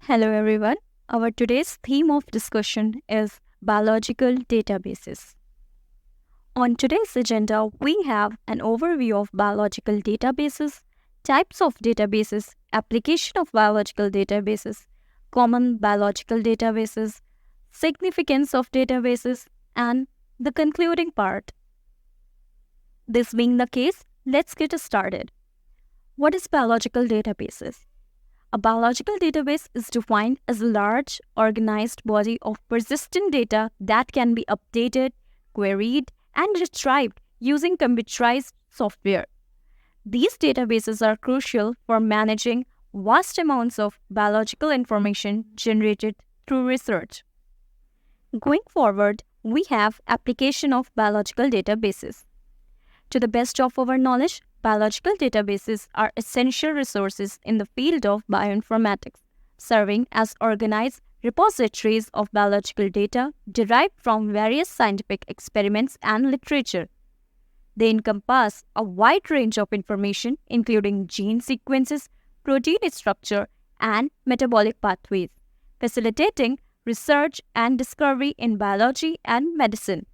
Hello everyone. Our today's theme of discussion is biological databases. On today's agenda, we have an overview of biological databases, types of databases, application of biological databases, common biological databases, significance of databases, and the concluding part. This being the case, let's get started. What is biological databases? A biological database is defined as a large, organized body of persistent data that can be updated, queried, and retrieved using computerized software. These databases are crucial for managing vast amounts of biological information generated through research. Going forward, we have application of biological databases. To the best of our knowledge, biological databases are essential resources in the field of bioinformatics, serving as organized repositories of biological data derived from various scientific experiments and literature. They encompass a wide range of information, including gene sequences, protein structure, and metabolic pathways, facilitating research and discovery in biology and medicine.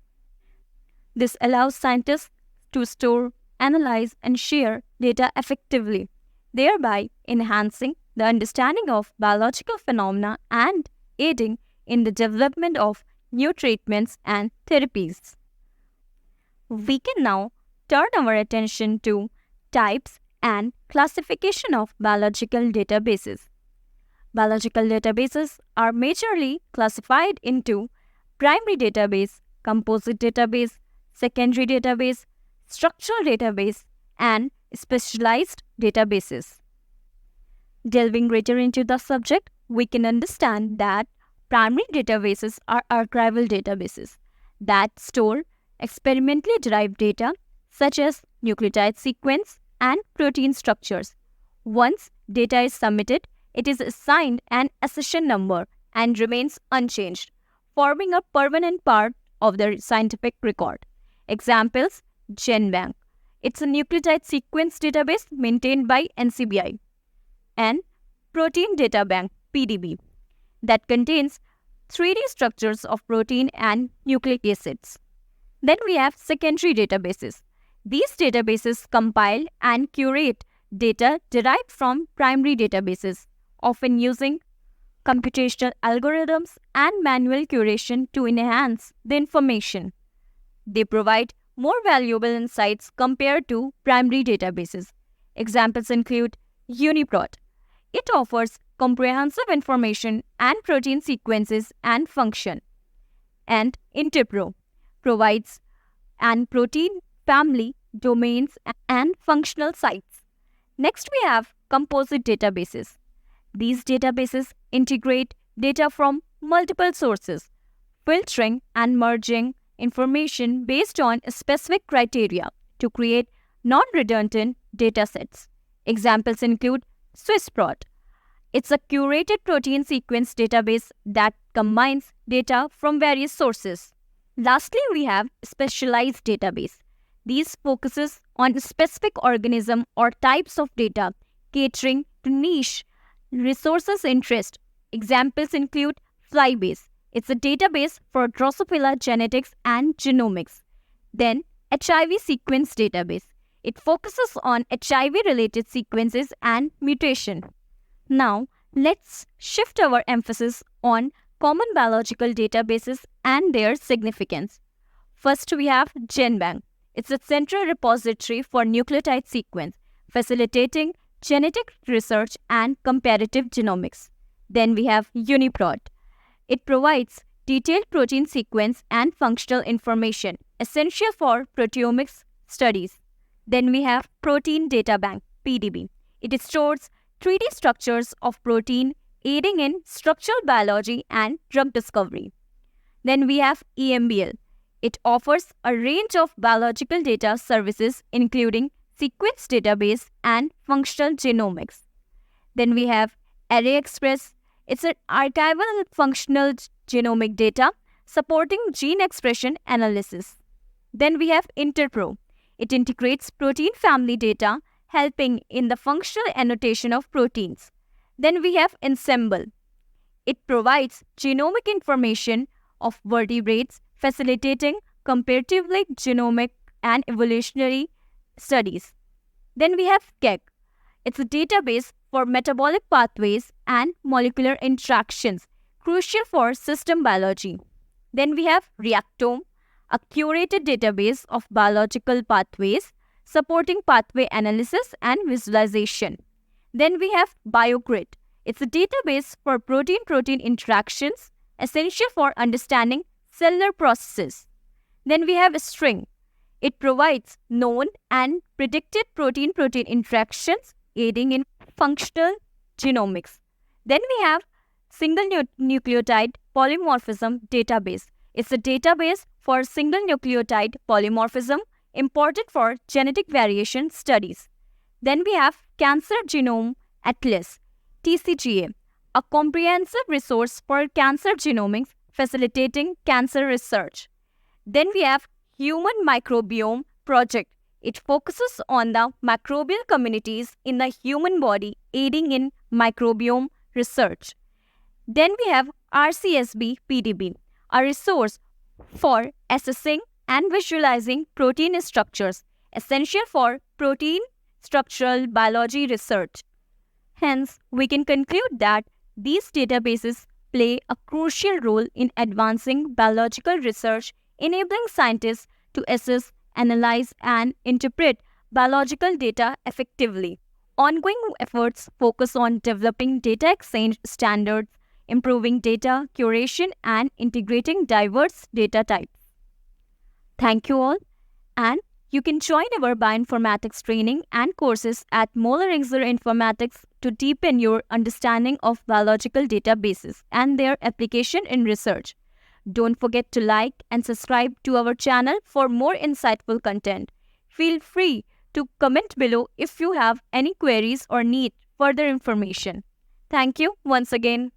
This allows scientists to store, analyze, and share data effectively, thereby enhancing the understanding of biological phenomena and aiding in the development of new treatments and therapies. We can now turn our attention to types and classification of biological databases. Biological databases are majorly classified into primary database, composite database, secondary database, structural database, and specialized databases. Delving greater into the subject, we can understand that primary databases are archival databases that store experimentally derived data such as nucleotide sequence and protein structures. Once data is submitted, it is assigned an accession number and remains unchanged, forming a permanent part of the scientific record. Examples: GenBank. It's a nucleotide sequence database maintained by NCBI. And Protein Data Bank, PDB, that contains 3D structures of protein and nucleic acids. Then we have secondary databases. These databases compile and curate data derived from primary databases, often using computational algorithms and manual curation to enhance the information. They provide more valuable insights compared to primary databases. Examples include UniProt. It offers comprehensive information and protein sequences and function. And Interpro provides an protein family, domains, and functional sites. Next, we have composite databases. These databases integrate data from multiple sources, filtering and merging information based on specific criteria to create non-redundant datasets. Examples include SwissProt. It's a curated protein sequence database that combines data from various sources. Lastly, we have specialized database. These focuses on specific organism or types of data, catering to niche resources interest. Examples include Flybase. It's a database for Drosophila genetics and genomics. Then, HIV sequence database. It focuses on HIV-related sequences and mutation. Now, let's shift our emphasis on common biological databases and their significance. First, we have GenBank. It's a central repository for nucleotide sequence, facilitating genetic research and comparative genomics. Then we have UniProt. It provides detailed protein sequence and functional information essential for proteomics studies. Then we have Protein Data Bank, PDB. It stores 3D structures of protein, aiding in structural biology and drug discovery. Then we have EMBL. It offers a range of biological data services including sequence database and functional genomics. Then we have ArrayExpress. It's an archival functional genomic data supporting gene expression analysis. Then we have Interpro. It integrates protein family data, helping in the functional annotation of proteins. Then we have Ensemble. It provides genomic information of vertebrates, facilitating comparatively genomic and evolutionary studies. Then we have KEGG. It's a database for metabolic pathways and molecular interactions, crucial for system biology. Then we have Reactome, a curated database of biological pathways supporting pathway analysis and visualization. Then we have BioGrid. It's a database for protein-protein interactions essential for understanding cellular processes. Then we have String. It provides known and predicted protein-protein interactions aiding in functional genomics. Then we have Single Nucleotide Polymorphism Database. It's a database for single nucleotide polymorphism important for genetic variation studies. Then we have Cancer Genome Atlas, TCGA, a comprehensive resource for cancer genomics facilitating cancer research. Then we have Human Microbiome Project. It focuses on the microbial communities in the human body, aiding in microbiome research. Then we have RCSB PDB, a resource for assessing and visualizing protein structures, essential for protein structural biology research. Hence, we can conclude that these databases play a crucial role in advancing biological research, enabling scientists to assess, analyze, and interpret biological data effectively. Ongoing efforts focus on developing data exchange standards, improving data curation, and integrating diverse data types. Thank you all, and you can join our bioinformatics training and courses at Moeller Exer Informatics to deepen your understanding of biological databases and their application in research. Don't forget to like and subscribe to our channel for more insightful content. Feel free to comment below if you have any queries or need further information. Thank you once again.